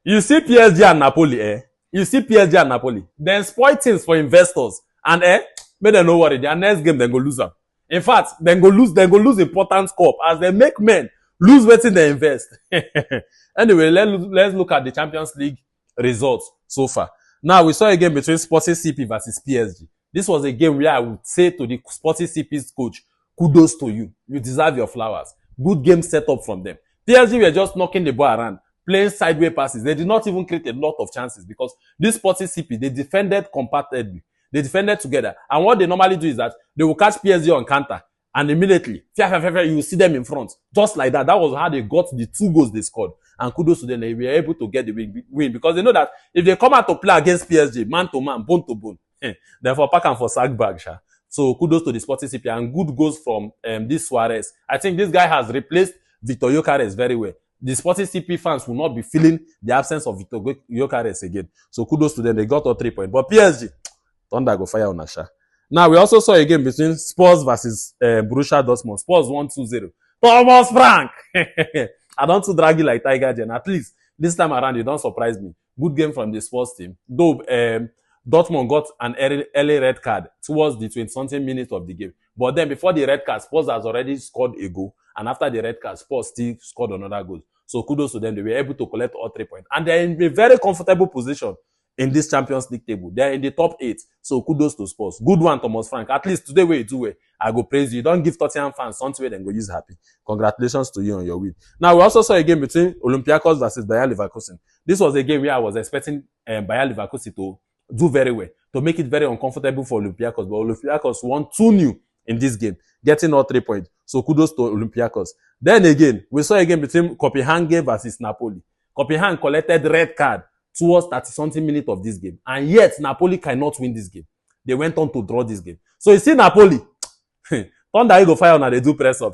You see PSG and Napoli, eh? You see PSG and Napoli. Then spoil things for investors. And make them no worry. Their next game, they go lose them. In fact, they go lose important scope as they make men lose wetin they invest. Anyway, let's look at the Champions League results so far. Now, we saw a game between SportingCP versus PSG. This was a game where I would say to the SportingCP's coach, kudos to you. You deserve your flowers. Good game set up from them. PSG were just knocking the ball around, playing sideways passes. They did not even create a lot of chances because this SportingCP, they defended compactedly. They defended together. And what they normally do is that they will catch PSG on counter. And immediately, you will see them in front. Just like that. That was how they got the 2 goals they scored. And kudos to them. They were able to get the win. Because they know that if they come out to play against PSG, man to man, bone to bone, therefore pack and for sack bag. So kudos to the SportingCP. And good goals from this Suarez. I think this guy has replaced Victor Gyökeres very well. The SportingCP fans will not be feeling the absence of Victor Gyökeres again. So kudos to them. They got all 3 points. But PSG, Thunder go fire on Asha. Now, we also saw a game between Spurs versus Borussia Dortmund. Spurs won 2-0. Thomas Frank! I don't to drag you like Tiger Gen. At least, this time around, you don't surprise me. Good game from the Spurs team. Though, Dortmund got an early red card towards the 20-something minutes of the game. But then, before the red card, Spurs has already scored a goal. And after the red card, Spurs still scored another goal. So, kudos to them. They were able to collect all 3 points. And they're in a very comfortable position in this Champions League table. They're in the top 8. So kudos to Spurs. Good one, Thomas Frank. At least today where you do it, I go praise you. Don't give Tottenham fans something where they go use happy. Congratulations to you on your win. Now, we also saw a game between Olympiacos versus Bayer Leverkusen. This was a game where I was expecting Bayer Leverkusen to do very well, to make it very uncomfortable for Olympiacos. But Olympiacos won 2-0 in this game, getting all 3 points. So kudos to Olympiacos. Then again, we saw a game between Copenhagen versus Napoli. Copenhagen collected red card towards 30-something minutes of this game. And yet, Napoli cannot win this game. They went on to draw this game. So you see Napoli, Thunder go fire on they do press up,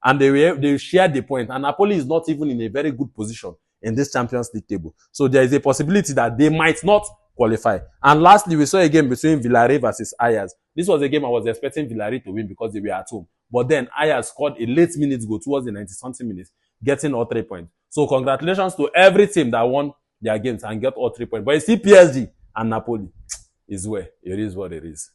and they shared the point. And Napoli is not even in a very good position in this Champions League table. So there is a possibility that they might not qualify. And lastly, we saw a game between Villarreal versus Ajax. This was a game I was expecting Villarreal to win because they were at home. But then Ajax scored a late minutes goal towards the 90-something minutes, getting all 3 points. So congratulations to every team that won their games and get all 3 points. But you see PSG and Napoli is where it is what it is.